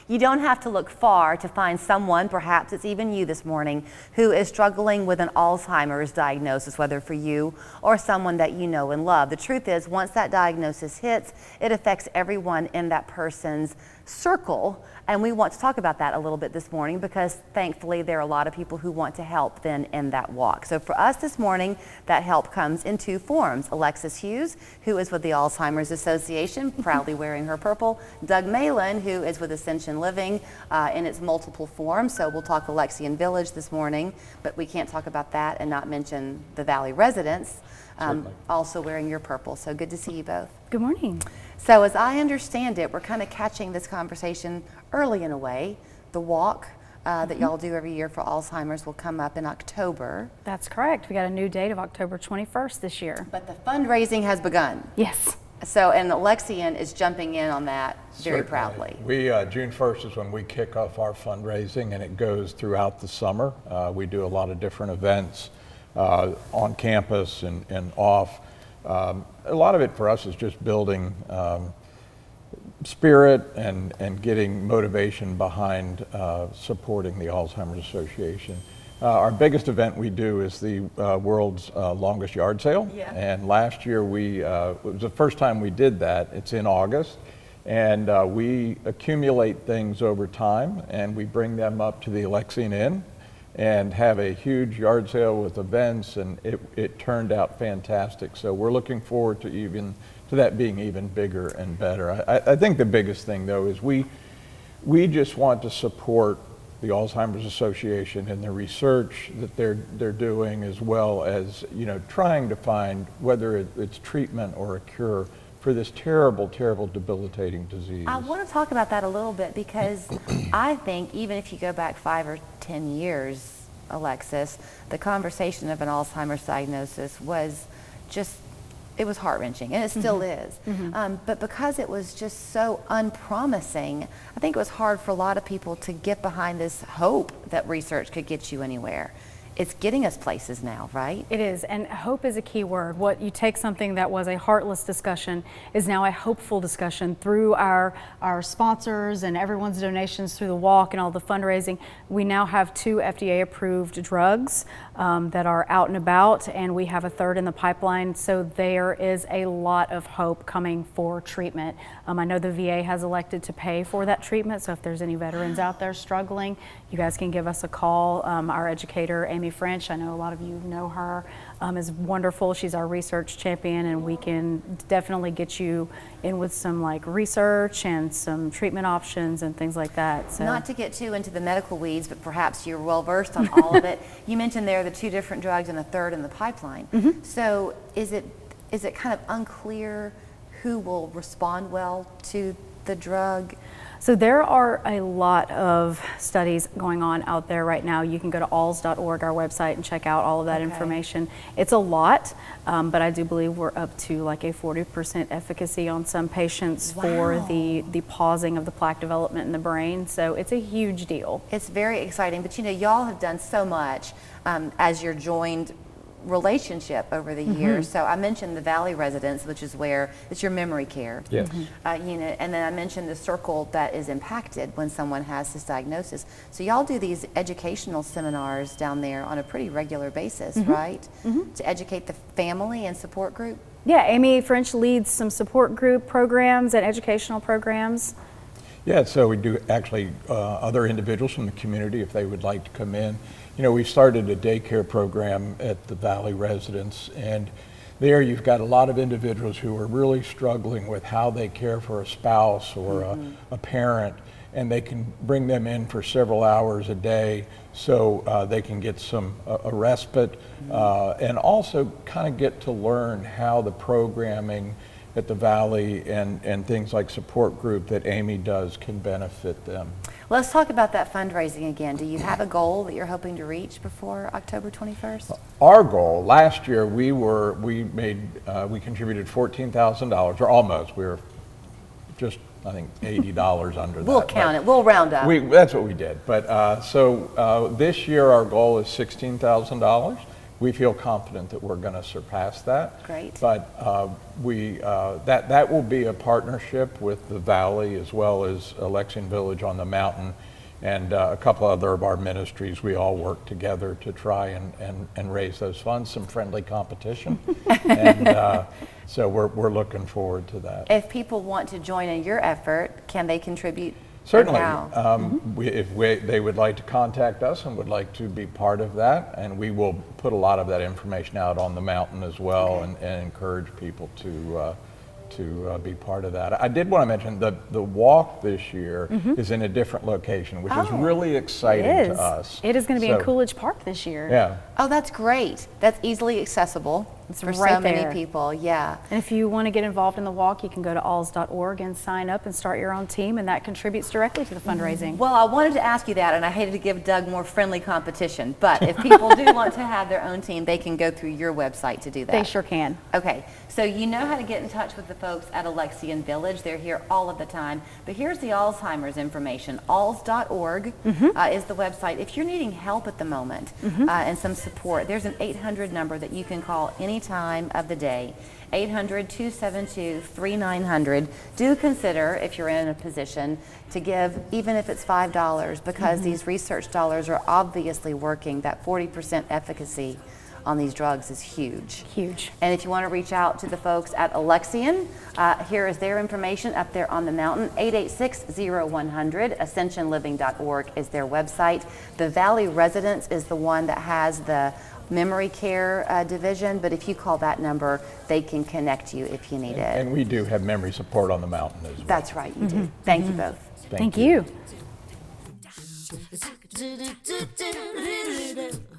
You don't have to look far to find someone, perhaps it's even you this morning, who is struggling with an Alzheimer's diagnosis, whether for you or someone that you know and love. The truth is, once that diagnosis hits, it affects everyone in that person's circle. And we want to talk about that a little bit this morning because thankfully there are a lot of people who want to help then in that walk. So for us this morning, that help comes in two forms. Alexis Hughes, who is with the Alzheimer's Association, proudly wearing her purple. Doug Malin, who is with Ascension Living in its multiple forms. So we'll talk Alexian Village this morning, but we can't talk about that and not mention the Valley residents also wearing your purple. So good to see you both. Good morning. So as I understand it, we're kind of catching this conversation early in a way. The walk that y'all do every year for Alzheimer's will come up in October. That's correct. We got a new date of October 21st this year. But the fundraising has begun. Yes. So, and Alexian is jumping in on that very proudly. We, June 1st is when we kick off our fundraising, and it goes throughout the summer. We do a lot of different events on campus and off. A lot of it for us is just building spirit and getting motivation behind supporting the Alzheimer's Association. Our biggest event we do is the world's longest yard sale. Yeah. And last year it was the first time we did that. It's in August. And we accumulate things over time and we bring them up to the Alexian Inn and have a huge yard sale with events, and it turned out fantastic. So we're looking forward to that being even bigger and better. I think the biggest thing though is we just want to support the Alzheimer's Association and the research that they're doing, as well as trying to find whether it's treatment or a cure for this terrible, terrible, debilitating disease. I want to talk about that a little bit because I think even if you go back 5 or 10 years, Alexis, the conversation of an Alzheimer's diagnosis was just, it was heart-wrenching, and it still is. But because it was just so unpromising, I think it was hard for a lot of people to get behind this hope that research could get you anywhere. It's getting us places now, right? It is, and hope is a key word. What you take something that was a heartless discussion is now a hopeful discussion through our sponsors and everyone's donations through the walk and all the fundraising. We now have 2 FDA-approved drugs that are out and about, and we have a third in the pipeline. So there is a lot of hope coming for treatment. I know the VA has elected to pay for that treatment, so if there's any veterans out there struggling, you guys can give us a call. Our educator, Amy French, I know a lot of you know her, is wonderful. She's our research champion, and we can definitely get you in with some research and some treatment options and things like that. So. Not to get too into the medical weeds, but perhaps you're well versed on all of it. You mentioned there are the 2 different drugs and a third in the pipeline. So is it kind of unclear who will respond well to the drug? So there are a lot of studies going on out there right now. You can go to alls.org, our website, and check out all of that information. It's a lot, but I do believe we're up to like a 40% efficacy on some patients for the pausing of the plaque development in the brain. So it's a huge deal. It's very exciting, but y'all have done so much as your joined relationship over the years. So I mentioned the Valley residents, which is where it's your memory care Yes. unit, and then I mentioned the circle that is impacted when someone has this diagnosis. So y'all do these educational seminars down there on a pretty regular basis, right? To educate the family and support group? Yeah, Amy French leads some support group programs and educational programs. Yeah, so we do actually other individuals from the community, if they would like to come in. We started a daycare program at the Valley residence, and there you've got a lot of individuals who are really struggling with how they care for a spouse or a parent, and they can bring them in for several hours a day so they can get a respite and also kind of get to learn how the programming at the Valley and things like support group that Amy does can benefit them. Let's talk about that fundraising again. Do you have a goal that you're hoping to reach before October 21st? Our goal last year, we contributed $14,000, or almost. We were just, I think, $80 under that. We'll count it. We'll round up. That's what we did. But so this year, our goal is $16,000. we feel confident that we're going to surpass that. Great. But that will be a partnership with the Valley as well as Alexian Village on the mountain, and a couple other of our ministries. We all work together to try and raise those funds, some friendly competition. And so we're looking forward to that. If people want to join in your effort, can they contribute? Certainly. And how? If they would like to contact us and would like to be part of that, and we will put a lot of that information out on the mountain as well, Okay. and encourage people to be part of that. I did want to mention the walk this year is in a different location, which is really exciting It to is. us. It is going to be in So, Coolidge Park this year. Yeah. Oh, that's great. That's easily accessible for so right many there. people. Yeah. And if you want to get involved in the walk, you can go to alls.org and sign up and start your own team, and that contributes directly to the fundraising. Well, I wanted to ask you that, and I hated to give Doug more friendly competition, but if people do want to have their own team, they can go through your website to do that. They sure can. Okay, so you know how to get in touch with the folks at Alexian Village. They're here all of the time. But here's the Alzheimer's information. Alls.org is the website. If you're needing help at the moment and some support, there's an 800 number that you can call any time of the day. 800-272-3900. Do consider, if you're in a position, to give, even if it's $5, because these research dollars are obviously working. That 40% efficacy on these drugs is huge. Huge. And if you want to reach out to the folks at Alexian, here is their information up there on the mountain, 886-0100. AscensionLiving.org is their website. The Valley Residence is the one that has the memory care division, but if you call that number, they can connect you if you need it. And we do have memory support on the mountain as well. That's right, you do. Thank you both. Thank you. Do do do do do do do.